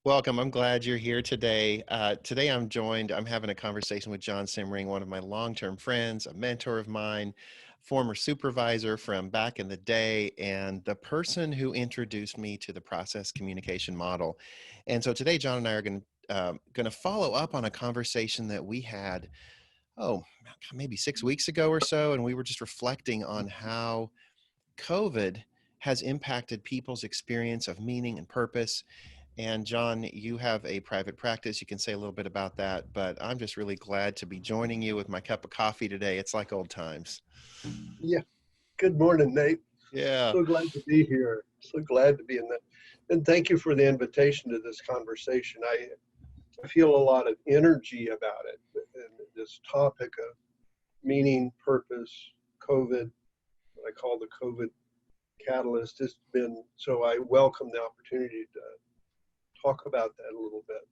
Welcome. I'm glad you're here today. Today I'm having a conversation with John Simmering, one of my long-term friends, a mentor of mine, former supervisor from back in the day, and the person who introduced me to the process communication model. And so today, John and I are going to follow up on a conversation that we had, oh, maybe 6 weeks ago or so, and we were just reflecting on how COVID has impacted people's experience of meaning and purpose. And John, you have a private practice. You can say a little bit about that, but I'm just really glad to be joining you with my cup of coffee today. It's like old times. Yeah. Good morning, Nate. Yeah. So glad to be here. So glad to be in that. And thank you for the invitation to this conversation. I feel a lot of energy about it. And this topic of meaning, purpose, COVID, what I call the COVID catalyst, has been so I welcome the opportunity to talk about that a little bit.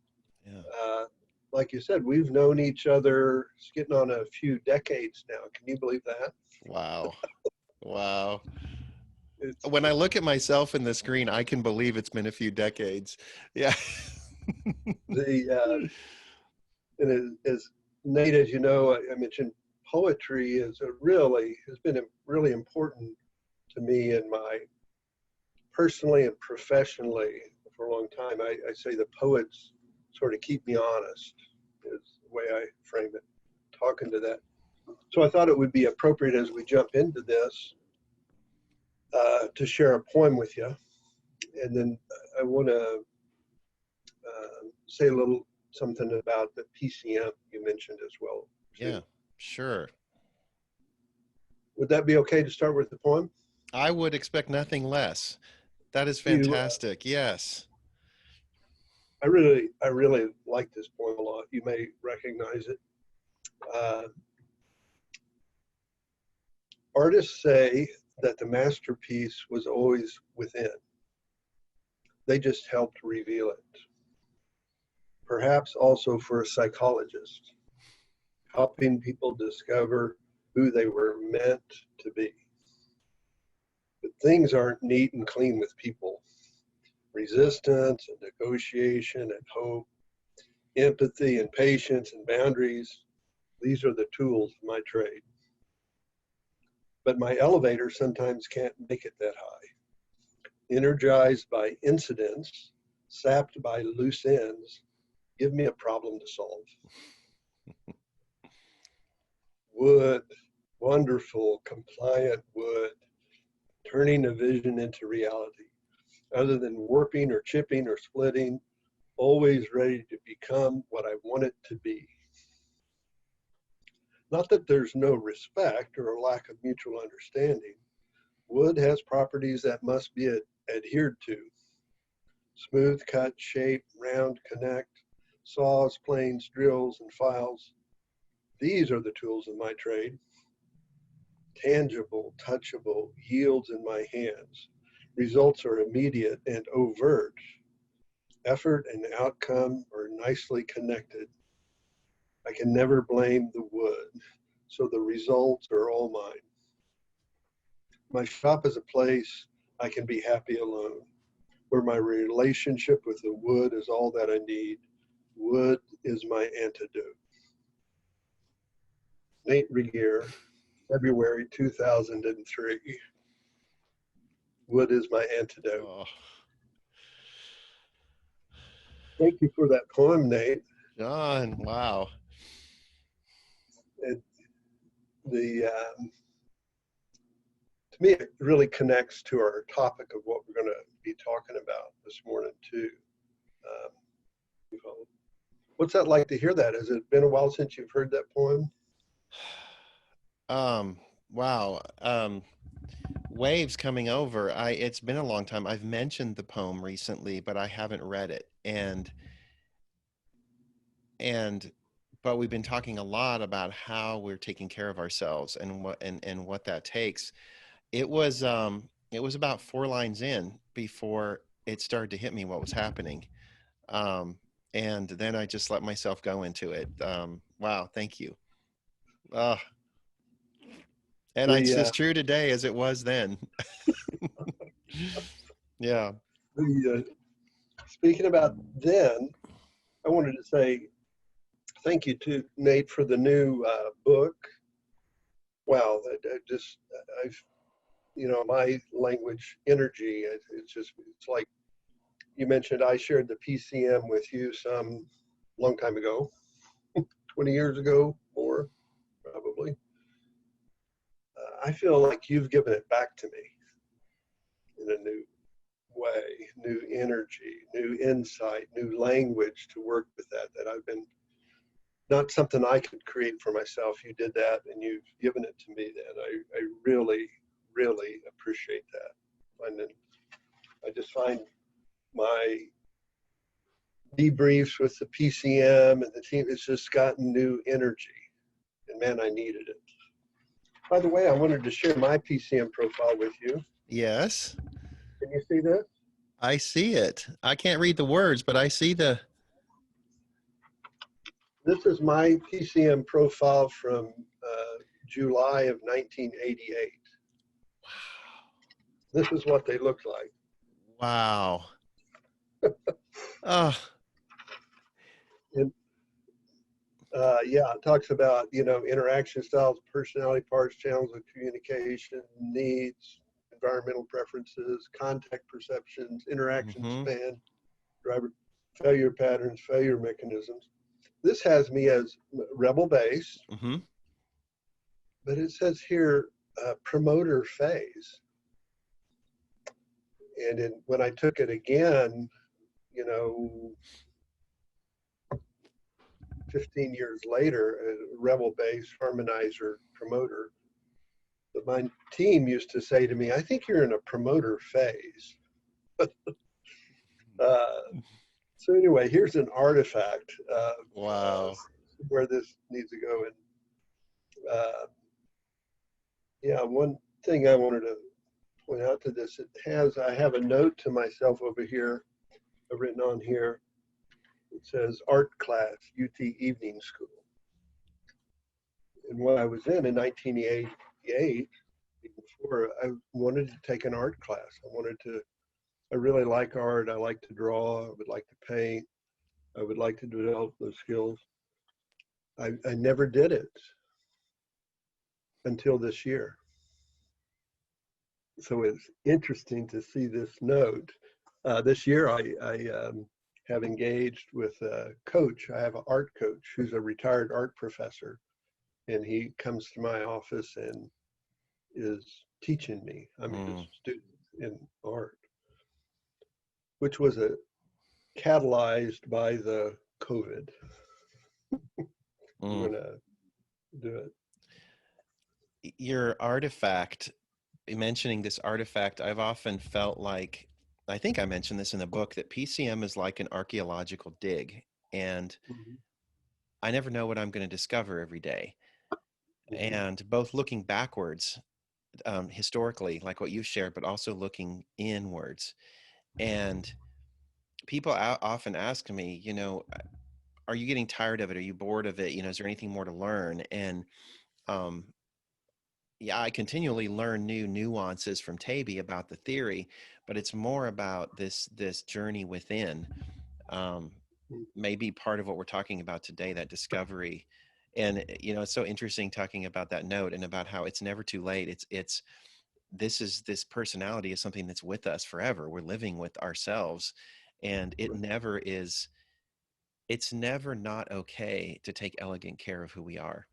Yeah. Like you said, we've known each other, it's getting on a few decades now. Can you believe that? Wow. Wow. It's When I look at myself in the screen, I can believe it's been a few decades. Yeah. the and as Nate, as you know, I mentioned poetry is a really has been really important to me in my personally and professionally for a long time. I say the poets sort of keep me honest is the way I frame it, talking to that. So I thought it would be appropriate as we jump into this to share a poem with you. And then I want to say a little something about the PCM you mentioned as well, Yeah, too. sure. Would that be okay to start with the poem? I would expect nothing less. That is You, fantastic. Yes. I really like this poem a lot. You may recognize it. Uh, Artists say that the masterpiece was always within. They just helped reveal it. Perhaps also for a psychologist, helping people discover who they were meant to be. But things aren't neat and clean with people. Resistance and negotiation and hope, empathy and patience and boundaries, these are the tools of my trade. But my elevator sometimes can't make it that high. Energized by incidents, sapped by loose ends, give me a problem to solve. Wood, wonderful, compliant wood, turning a vision into reality. Other than warping or chipping or splitting, always ready to become what I want it to be. Not that there's no respect or a lack of mutual understanding. Wood has properties that must be adhered to. Smooth cut, shape, round, connect, saws, planes, drills, and files. These are the tools of my trade. Tangible, touchable, yields in my hands. Results are immediate and overt. Effort and outcome are nicely connected. I can never blame the wood, so the results are all mine. My shop is a place I can be happy alone, where my relationship with the wood is all that I need. Wood is my antidote. Nate Regier, February 2003. Wood is my antidote. Oh, Thank you for that poem, Nate. John, wow. It, the To me, it really connects to our topic of what we're going to be talking about this morning too. Um, what's that like to hear that? Has it been a while since you've heard that poem? Um, wow. Waves coming over. It's been a long time. I've mentioned the poem recently, but I haven't read it. And but we've been talking a lot about how we're taking care of ourselves and what that takes. It was about four lines in before it started to hit me what was happening. Um, and then I just let myself go into it. Wow, thank you. Uh, and it's The as true today as it was then. Yeah. the Speaking about then, I wanted to say thank you to Nate for the new book. Wow, I've, my language energy, it's like you mentioned, I shared the PCM with you some long time ago, 20 years ago, more probably. I feel like you've given it back to me in a new way, new energy, new insight, new language to work with that I've been, not something I could create for myself. You did that and you've given it to me then. I really, really appreciate that. And then I just find my debriefs with the PCM and the team, it's just gotten new energy. And man, I needed it. By the way, I wanted to share my PCM profile with you. Yes, Can you see this? I see it. I can't read the words, but I see the. This is my PCM profile from July of 1988. This is what they look like. Wow. Oh, And yeah, it talks about, interaction styles, personality parts, channels of communication, needs, environmental preferences, contact perceptions, interaction mm-hmm, span, driver failure patterns, failure mechanisms. This has me as rebel base, mm-hmm. but it says here promoter phase. And when I took it again, you know, 15 years later, a rebel base, harmonizer, promoter, but my team used to say to me, I think you're in a promoter phase. uh, so anyway, here's an artifact of Wow. where this needs to go. And yeah, one thing I wanted to point out to this, I have a note to myself over here, written on here. It says art class, UT evening school. And when I was in 1988, before, I wanted to take an art class. I really like art. I like to draw. I would like to paint. I would like to develop those skills. I never did it until this year. So it's interesting to see this note. This year, I have engaged with a coach. I have an art coach who's a retired art professor, and he comes to my office and is teaching me. I'm his Mm, student in art, which was catalyzed by the COVID. I'm mm. gonna do it. Your artifact, mentioning this artifact, I've often felt like, I think I mentioned this in the book, that PCM is like an archaeological dig. And Mhm, I never know what I'm going to discover every day. mhm, And both looking backwards, historically, like what you've shared, but also looking inwards. And people often ask me, are you getting tired of it? Are you bored of it? Is there anything more to learn? And um, yeah, I continually learn new nuances from Taby about the theory, but it's more about this journey within. Um, mhm. Maybe part of what we're talking about today, that discovery. And it's so interesting talking about that note and about how it's never too late. It's this personality is something that's with us forever. We're living with ourselves, and it's never not okay to take elegant care of who we are.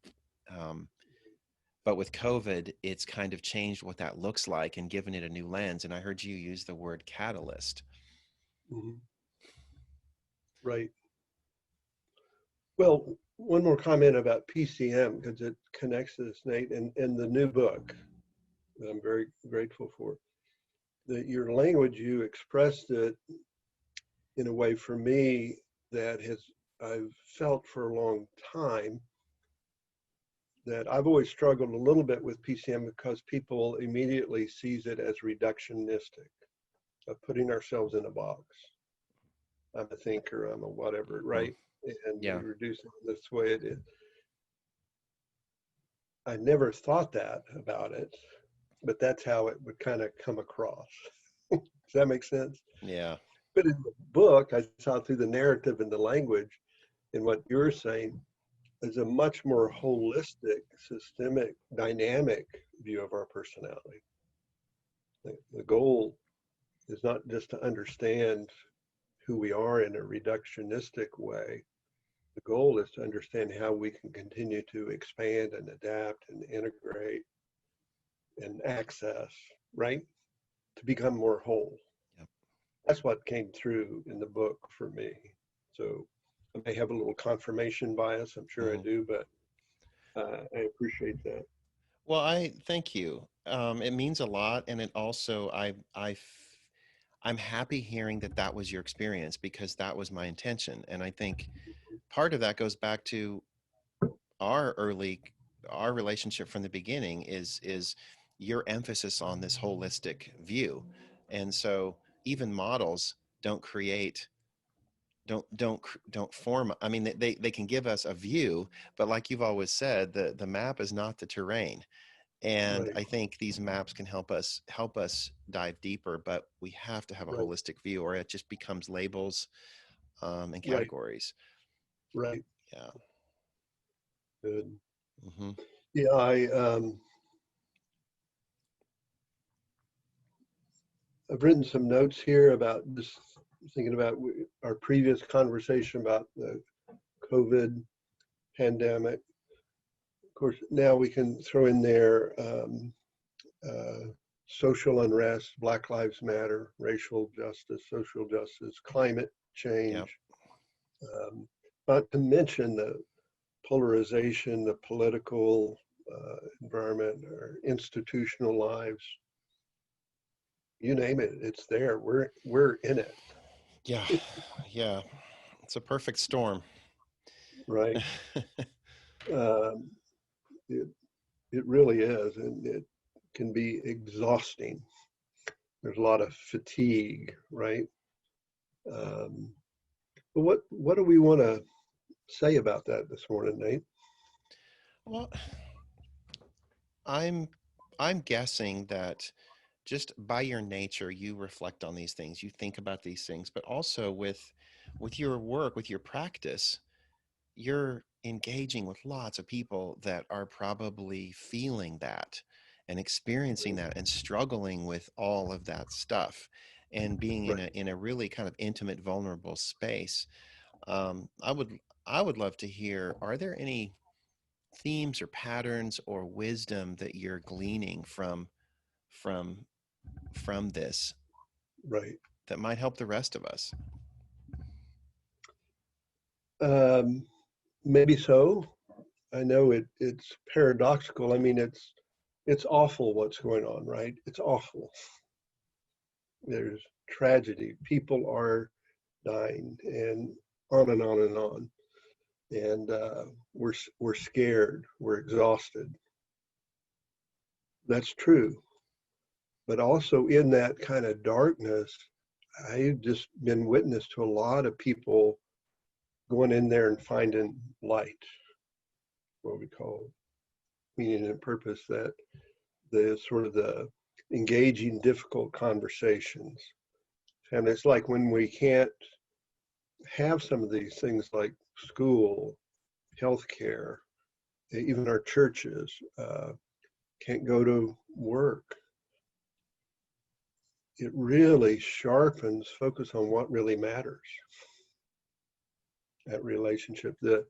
Um, but with COVID, it's kind of changed what that looks like and given it a new lens. And I heard you use the word catalyst. Mhm. Right. Well, one more comment about PCM because it connects to this, Nate, and the new book that I'm very grateful for. That your language, you expressed it in a way for me that I've felt for a long time, that I've always struggled a little bit with PCM because people immediately sees it as reductionistic, of putting ourselves in a box. I'm a thinker, I'm a whatever, Mm, right? And we yeah. reduce it this way it is. I never thought that about it, but that's how it would kind of come across. Does that make sense? Yeah. But in the book, I saw through the narrative and the language and what you're saying is a much more holistic, systemic, dynamic view of our personality. The goal is not just to understand who we are in a reductionistic way. The goal is to understand how we can continue to expand and adapt and integrate and access, right? To become more whole. Yep. That's what came through in the book for me. So I may have a little confirmation bias, I'm sure I Mhm. do, but I appreciate that. Well, I thank you. It means a lot, and it also I'm happy hearing that that was your experience because that was my intention, and I think part of that goes back to our early our relationship from the beginning is your emphasis on this holistic view, and so even models don't create don't form. I mean, they can give us a view, but like you've always said, the map is not the terrain. And Right, I think these maps can help us dive deeper, but we have to have a right, holistic view, or it just becomes labels and right, categories. right. Yeah. Good. Hmm. Yeah, I've written some notes here about just thinking about our previous conversation about the COVID pandemic. Of course, now we can throw in there uh, social unrest, Black Lives Matter, racial justice, social justice, climate Yep. change, not to mention the polarization, the political environment, our institutional lives. You name it, it's there. We're in it, Yeah. Yeah. It's a perfect storm. right? Um, it it really is, and it can be exhausting. There's a lot of fatigue, right? Um, but what do we want to say about that this morning, Nate? Well, I'm I'm guessing that just by your nature you reflect on these things, you think about these things, but also with your work, with your practice, you're engaging with lots of people that are probably feeling that and experiencing that and struggling with all of that stuff and being Right, in a really kind of intimate, vulnerable space. I would love to hear, are there any themes or patterns or wisdom that you're gleaning from from this right. that might help the rest of us? Um, maybe so. I know it's paradoxical. I mean, it's awful what's going on, right? It's awful. There's tragedy. People are dying, and on and on and on. And we're scared. We're exhausted. That's true. But also in that kind of darkness, I've just been witness to a lot of people going in there and finding light, what we call meaning and purpose, that the sort of the engaging, difficult conversations. And it's like when we can't have some of these things like school, healthcare, even our churches, can't go to work. It really sharpens focus on what really matters. That relationship. The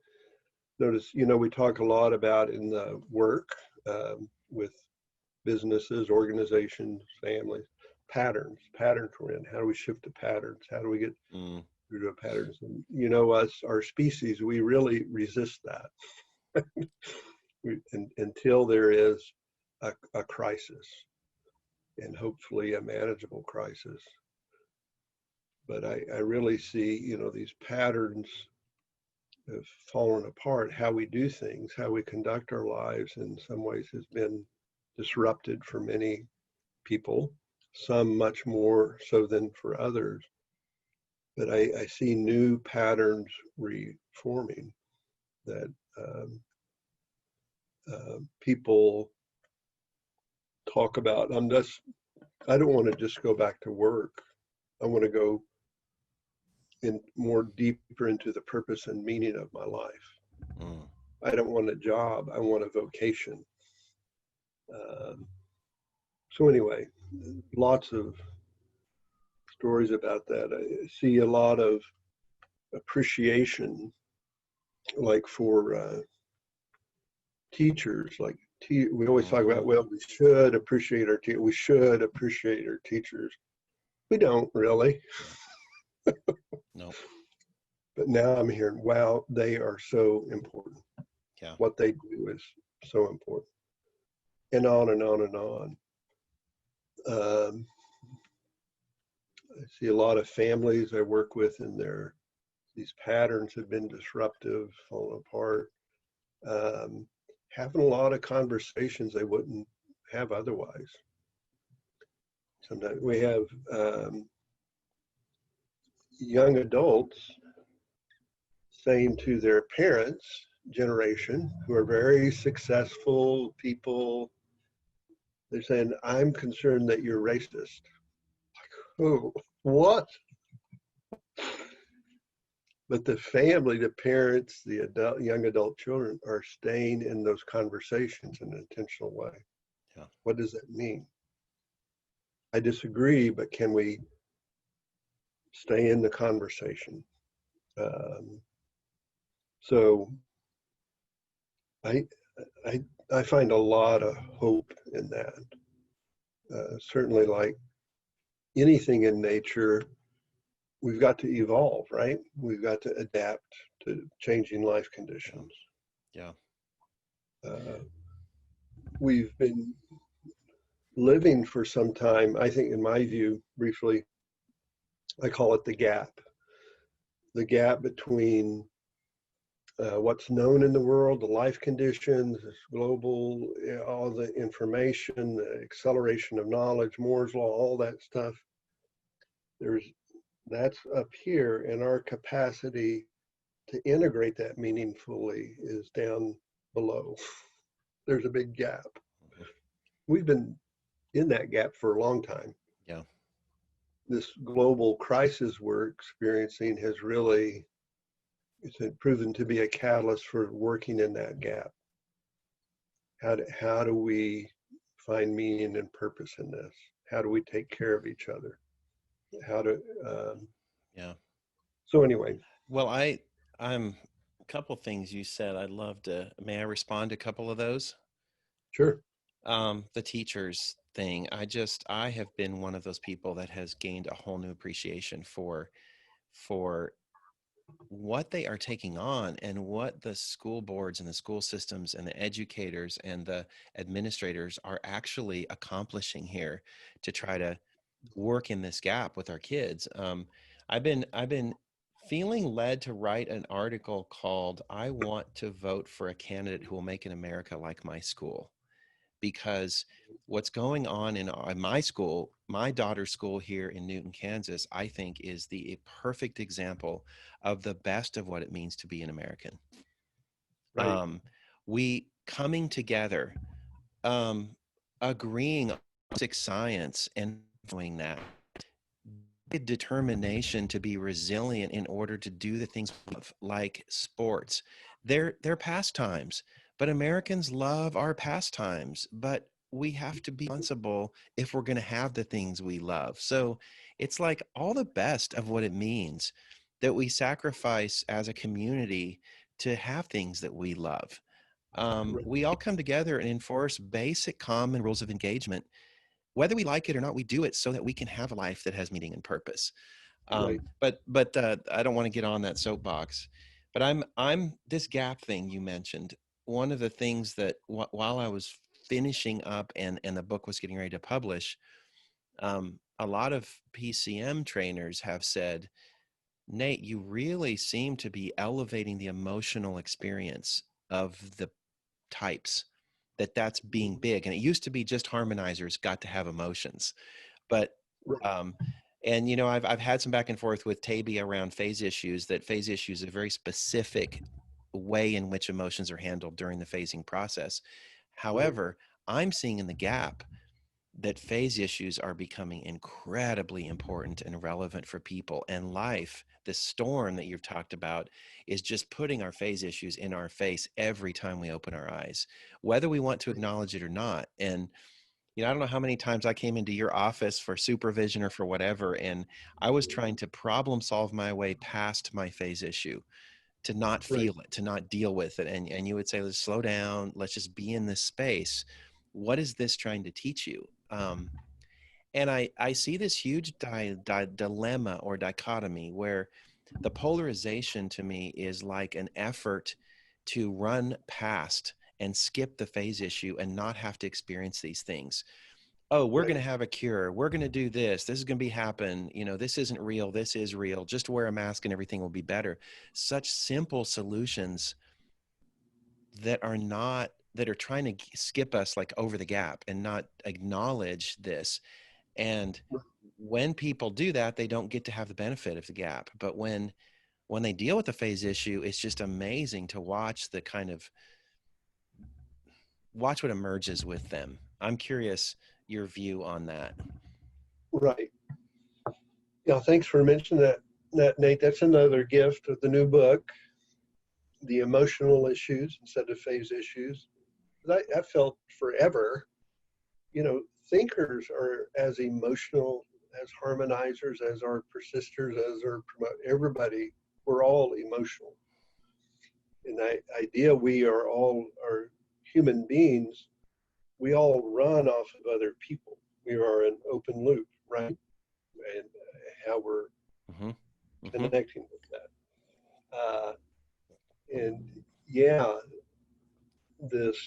notice, we talk a lot about in the work with businesses, organizations, families, patterns we're in. How do we shift to patterns? How do we get Mm, through to patterns? And us, our species, we really resist that until there is a crisis, and hopefully a manageable crisis. But I really see, these patterns have fallen apart. How we do things, how we conduct our lives in some ways has been disrupted for many people, some much more so than for others. But I see new patterns reforming that people talk about. I don't want to just go back to work. I want to go in more deeper into the purpose and meaning of my life. Mm. I don't want a job. I want a vocation. Um, so anyway, lots of stories about that. I see a lot of appreciation, like for teachers. Like we always talk Mm-hmm. about, well, we should appreciate our we should appreciate our teachers. We don't really, No. No. but now I'm hearing, wow, they are so important. Yeah. What they do is so important, and on and on and on. Um, I see a lot of families I work with, and these patterns have been disruptive, falling apart. Um, Having a lot of conversations they wouldn't have otherwise. Sometimes we have young adults saying to their parents' generation, who are very successful people, they're saying, "I'm concerned that you're racist." Oh, what? But the family, the parents, the young adult children are staying in those conversations in an intentional way. Yeah. What does that mean? I disagree, but can we stay in the conversation? Um, so I, I, I find a lot of hope in that. Certainly, like anything in nature, we've got to evolve, right? We've got to adapt to changing life Yeah. conditions. Yeah. Uh, we've been living for some time, I think, in my view, briefly, I call it the gap between what's known in the world, the life conditions, global, all the information, the acceleration of knowledge, Moore's law, all that stuff. There's that's up here, and our capacity to integrate that meaningfully is down below. There's a big gap. Mhm. We've been in that gap for a long time. Yeah. This global crisis we're experiencing has really it's been proven to be a catalyst for working in that gap. How do we find meaning and purpose in this? How do we take care of each other? How to Yeah. so anyway, Well, I'm a couple things you said. I'd love to. May I respond to a couple of those? sure, The teachers thing. I have been one of those people that has gained a whole new appreciation for what they are taking on and what the school boards and the school systems and the educators and the administrators are actually accomplishing here to try to work in this gap with our kids. I've been feeling led to write an article called "I Want to Vote for a Candidate Who Will Make an America Like My School," because what's going on in my school, my daughter's school here in Newton, Kansas, I think is the perfect example of the best of what it means to be an American. right, Um, we coming together, um, agreeing on basic science and doing that determination to be resilient in order to do the things we love, like sports. They're pastimes, but Americans love our pastimes. But we have to be responsible if we're going to have the things we love. So it's like all the best of what it means that we sacrifice as a community to have things that we love. right, We all come together and enforce basic common rules of engagement. Whether we like it or not, we do it so that we can have a life that has meaning and purpose. right, But I don't want to get on that soapbox. But I'm this gap thing you mentioned. One of the things that while I was finishing up and the book was getting ready to publish, a lot of PCM trainers have said, Nate, you really seem to be elevating the emotional experience of the types. That's being big, and it used to be just harmonizers got to have emotions, but right, um, and you know, I've had some back and forth with Taby around phase issues. That phase issues is a very specific way in which emotions are handled during the phasing process. mhm, However, I'm seeing in the gap that phase issues are becoming incredibly important and relevant for people, and life this storm that you've talked about is just putting our phase issues in our face every time we open our eyes, whether we want to acknowledge it or not. And I don't know how many times I came into your office for supervision or for whatever, and I was trying to problem solve my way past my phase issue, to not Right. feel it, to not deal with it. And you would say, let's slow down, let's just be in this space. What is this trying to teach you? And I see this huge dilemma or dichotomy where the polarization to me is like an effort to run past and skip the phase issue and not have to experience these things. Oh, we're going Right. to have a cure. We're going to do this. This is going to be happen. This isn't real. This is real. Just wear a mask and everything will be better. Such simple solutions that are trying to skip us like over the gap and not acknowledge this. And when people do that, they don't get to have the benefit of the gap. But when they deal with the phase issue, it's just amazing to watch watch what emerges with them. I'm curious your view on that. Right. Yeah. Thanks for mentioning that, Nate. That's another gift of the new book, the emotional issues instead of phase issues. I felt forever, thinkers are as emotional as harmonizers, as our persisters, as our everybody. We're all emotional. And the idea we are human beings, we all run off of other people. We are an open loop, right? And how we're Mm-hmm. Mm-hmm. connecting with that. And yeah, this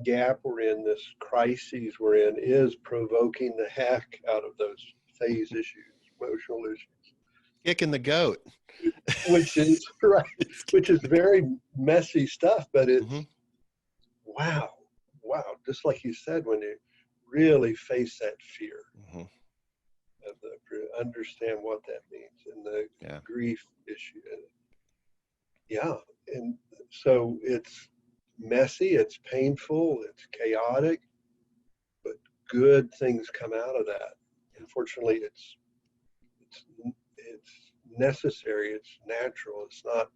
gap we're in, this crises we're in, is provoking the heck out of those phase issues, emotional issues, Kicking the goat. which is right, which is very messy stuff, but Mm-hmm. it's wow, wow. Just like you said, when you really face that fear Mm-hmm. of understand what that means and the Yeah. grief issue. Yeah. And so it's messy, it's painful, it's chaotic, but good things come out of that. Unfortunately, it's necessary, it's natural. It's not,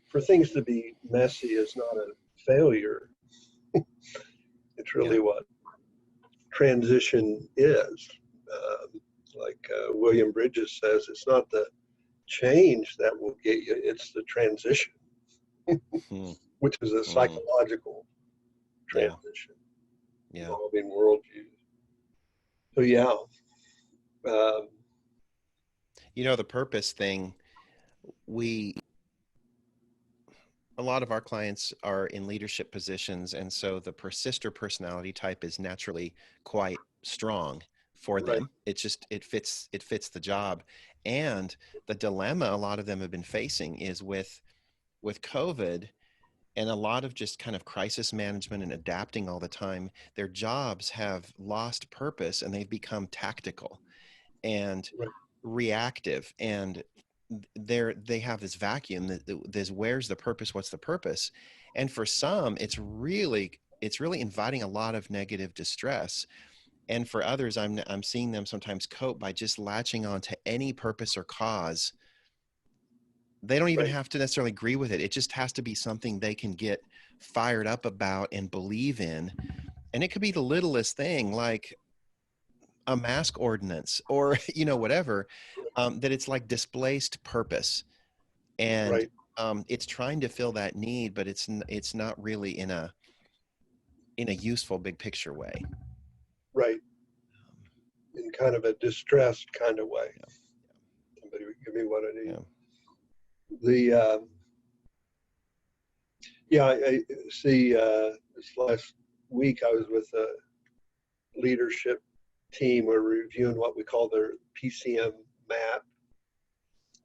for things to be messy is not a failure. It's Yeah. really what transition is. Like William Bridges says, it's not the change that will get you, it's the transition, Mm-hmm. which is a Mm-hmm. psychological Yeah. transition Yeah. involving worldviews. So yeah, um, The purpose thing, we a lot of our clients are in leadership positions, and so the persister personality type is naturally quite strong for right, them. It fits the job. And the dilemma a lot of them have been facing is with COVID and a lot of just kind of crisis management and adapting all the time. Their jobs have lost purpose and they've become tactical and right, reactive, and they have this vacuum that this, where's the purpose, what's the purpose? And for some it's really inviting a lot of negative distress. And for others, I'm seeing them sometimes cope by just latching on to any purpose or cause. They don't even right, have to necessarily agree with it. It just has to be something they can get fired up about and believe in. And it could be the littlest thing, like a mask ordinance or whatever, that it's like displaced purpose. And right, it's trying to fill that need, but it's not really in a useful big picture way. right, in kind of a distressed kind of way. Yeah. Somebody would give me what I need. Yeah. The yeah, I see. This last week, I was with a leadership team. We're reviewing what we call their PCM map,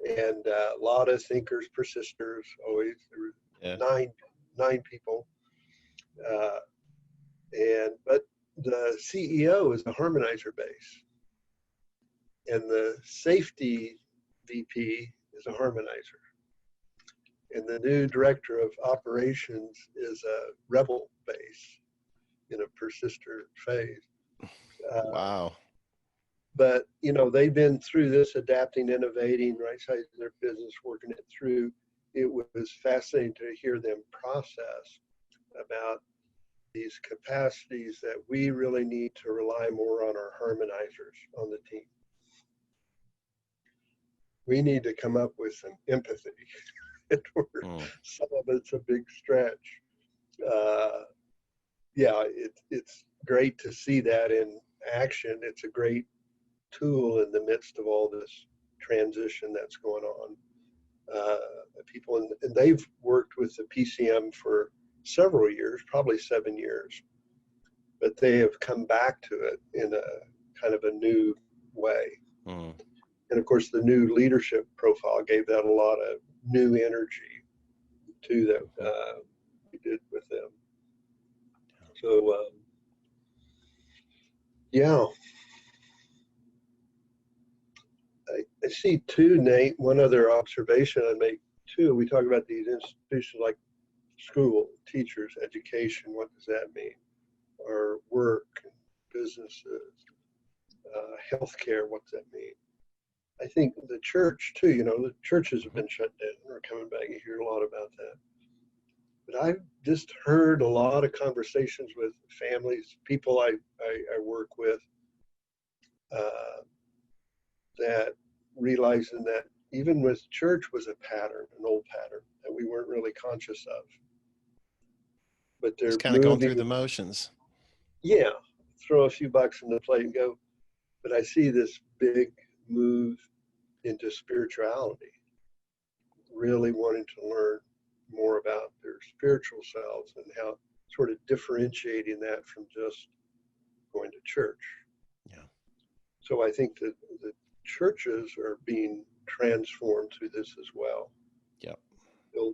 and a lot of thinkers, persisters. Always there were Yeah. nine people, uh, and but the CEO is a harmonizer base, and the safety VP is a harmonizer, and the new director of operations is a rebel base in a persister phase. Uh, Wow. But they've been through this, adapting, innovating, right sizing their business, working it through. It was fascinating to hear them process about these capacities that we really need to rely more on our harmonizers on the team. We need to come up with some empathy. Mm. Some of it's a big stretch. Uh, yeah, it's great to see that in action. It's a great tool in the midst of all this transition that's going on. Uh, People, and they've worked with the PCM for several years, probably 7 years, but they have come back to it in a kind of a new way. Mm. And of course, the new leadership profile gave that a lot of new energy too that Mm. we did with them. So, yeah, I see too, Nate. One other observation I make too. We talk about these institutions like school, teachers, education. What does that mean? Our work, businesses, healthcare. What does that mean? I think the church too. The churches have Mhm. been shut down. We're coming back. You hear a lot about that. But I've just heard a lot of conversations with families, people I work with, uh, that realizing that even with church was a pattern, an old pattern that we weren't really conscious of, but Just they're kind of going through moving. the motions. Yeah, throw a few bucks in the plate and go. But I see this big move into spirituality, really wanting to learn more about their spiritual selves and how sort of differentiating that from just going to church. Yeah. So I think that the churches are being transformed through this as well. Yep. Still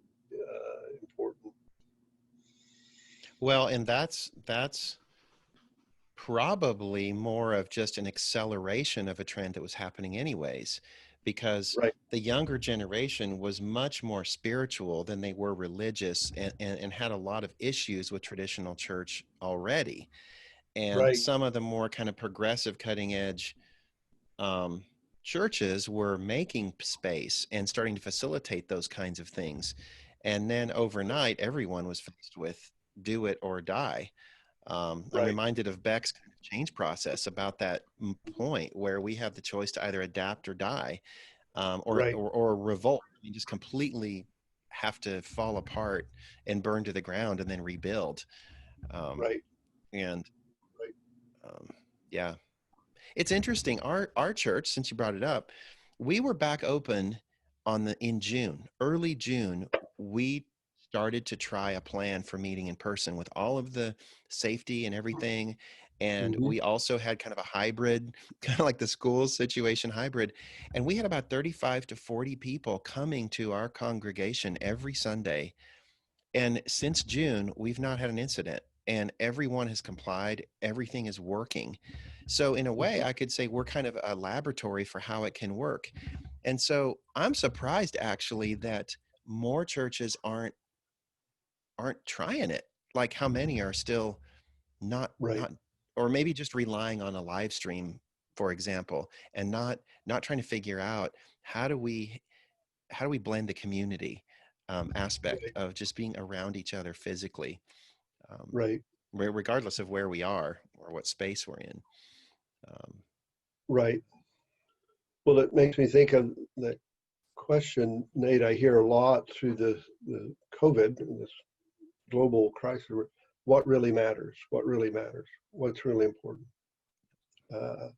important. Well, and that's probably more of just an acceleration of a trend that was happening anyways, because Right, the younger generation was much more spiritual than they were religious, and had a lot of issues with traditional church already. And right, some of the more kind of progressive, cutting edge um, churches were making space and starting to facilitate those kinds of things. And then overnight, everyone was faced with do it or die. I'm right, reminded of Beck's kind of change process about that point where we have the choice to either adapt or die, right, or revolt. You just completely have to fall apart and burn to the ground and then rebuild. Um, right, and right. um, yeah, it's interesting. Our church, since you brought it up, we were back open in June, early June. We started to try a plan for meeting in person with all of the safety and everything. And Mm-hmm. we also had kind of a hybrid, kind of like the school situation hybrid. And we had about 35 to 40 people coming to our congregation every Sunday. And since June, we've not had an incident, and everyone has complied. Everything is working. So, in a way, Mm-hmm. I could say we're kind of a laboratory for how it can work. And so, I'm surprised actually that more churches aren't trying it. Like how many are still Right, not, or maybe just relying on a live stream, for example, and not trying to figure out how do we how do we blend the community aspect right, of just being around each other physically, um, right, regardless of where we are or what space we're in. Um, right. Well, it makes me think of that question, Nate. I hear a lot through the COVID, this global crisis. What really matters? What really matters? What's really important? Uh,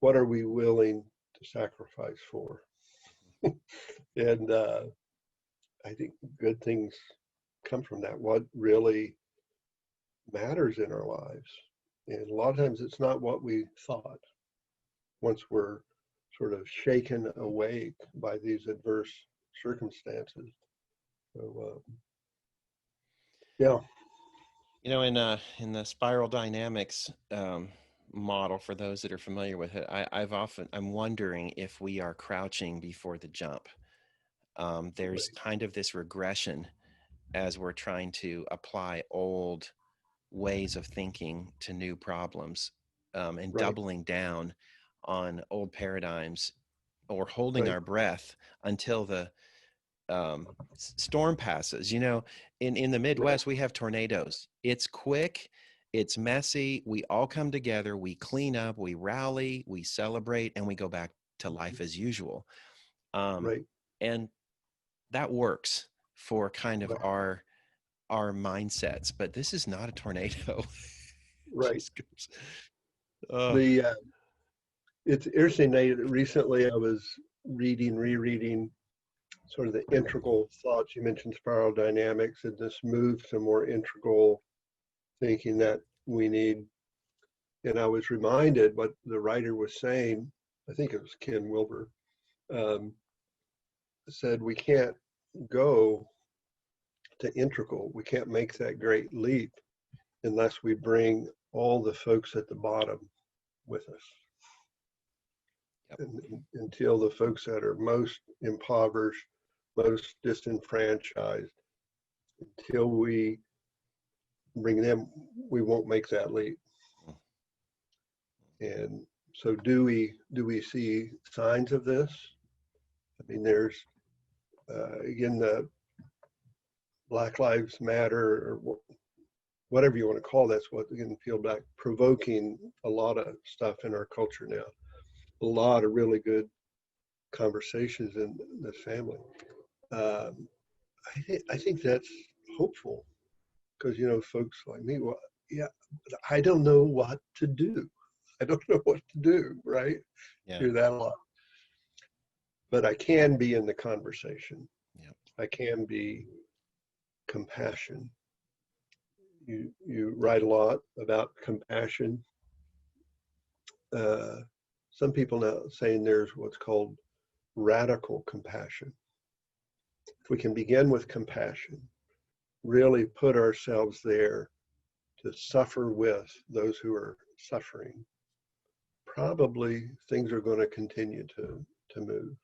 what are we willing to sacrifice for? And I think good things come from that. What really matters in our lives? And a lot of times it's not what we thought once we're sort of shaken awake by these adverse circumstances. So, yeah, in the spiral dynamics model, for those that are familiar with it, I'm wondering if we are crouching before the jump. There's right, kind of this regression as we're trying to apply old ways of thinking to new problems, and right, doubling down on old paradigms or holding Right. our breath until the storm passes. You know, in the Right. Midwest, we have tornadoes. It's quick, it's messy. We all come together, we clean up, we rally, we celebrate, and we go back to life as usual. Um, Right. and that works for kind of Right. our mindsets. But this is not a tornado. Right. Just goes, oh, The it's interesting, Nate. Recently, I was rereading sort of the integral thoughts. You mentioned spiral dynamics and this move to more integral thinking that we need. And I was reminded what the writer was saying. I think it was Ken Wilber, um, said we can't go to integral. We can't make that great leap unless we bring all the folks at the bottom with us. yep. And until the folks that are most impoverished, most disenfranchised, until we bring them, we won't make that leap. And so do we see signs of this? I mean, there's again the Black Lives Matter or whatever you want to call that's what again feel back provoking a lot of stuff in our culture now. A lot of really good conversations in the family. Um, I think that's hopeful because folks like me, well, yeah, I don't know what to do. I don't know what to do. Right? Yeah. Hear that a lot, but I can be in the conversation. Yep. I can be compassion. You write a lot about compassion. Uh, some people now saying there's what's called radical compassion. If we can begin with compassion, really put ourselves there to suffer with those who are suffering, probably things are going to continue to move.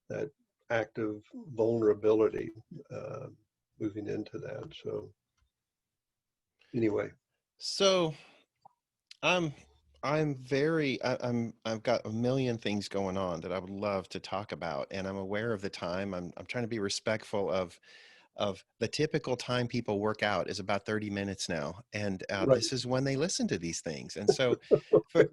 That act of vulnerability, uh, moving into that. So anyway, So I'm I'm very I've got a million things going on that I would love to talk about, and I'm aware of the time. I'm trying to be respectful of the typical time people work out is about 30 minutes now, and right. this is when they listen to these things. And so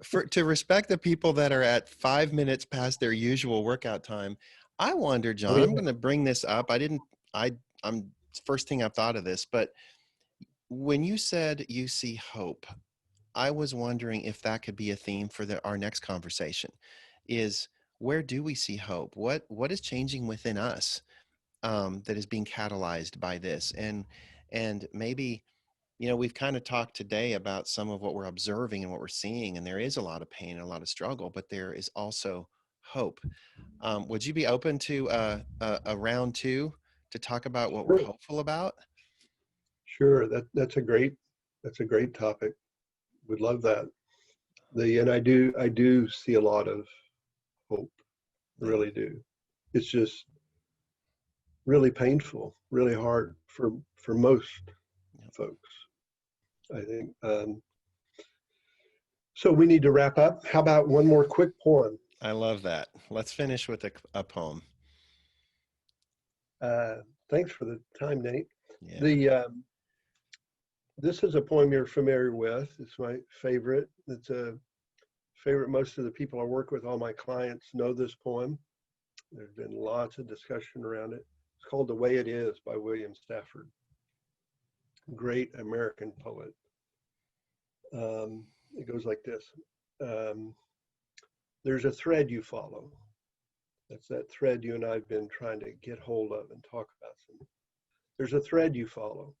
for to respect the people that are at 5 minutes past their usual workout time, I wonder, Oh John, I'm yeah, going to bring this up. I'm first thing I've thought of this, but when you said you see hope, I was wondering if that could be a theme for our next conversation. Is where do we see hope? What is changing within us that is being catalyzed by this? And maybe we've kind of talked today about some of what we're observing and what we're seeing, and there is a lot of pain and a lot of struggle, but there is also hope. Would you be open to a round two to talk about what we're sure, hopeful about? sure. That's a great topic. Would love that. And I do see a lot of hope. I Yeah. really do. It's just really painful, really hard for most Yeah. folks. I think. So we need to wrap up. How about one more quick poem? I love that. Let's finish with a poem. Uh, Thanks for the time, Nate. Yeah. The This is a poem you're familiar with. It's my favorite. It's a favorite. Most of the people I work with, all my clients, know this poem. There's been lots of discussion around it. It's called "The Way It Is" by William Stafford, great American poet. It goes like this. Um, there's a thread you follow. That's that thread you and I have been trying to get hold of and talk about. There's a thread you follow.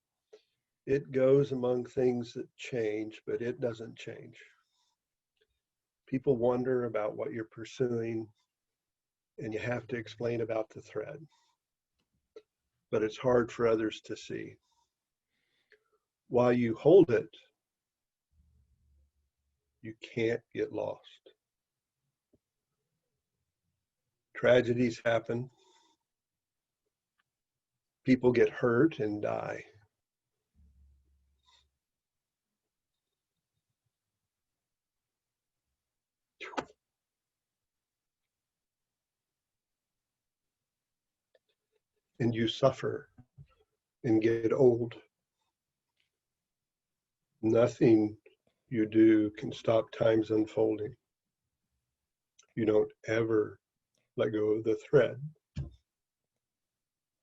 It goes among things that change, but it doesn't change. People wonder about what you're pursuing, and you have to explain about the thread. But it's hard for others to see. While you hold it, you can't get lost. Tragedies happen, people get hurt and die. and you suffer and get old. Nothing you do can stop time's unfolding. You don't ever let go of the thread.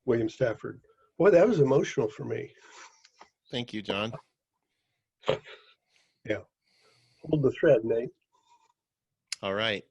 William Stafford. Boy, that was emotional for me. Thank you, John. Yeah. Hold the thread, Nate. All right.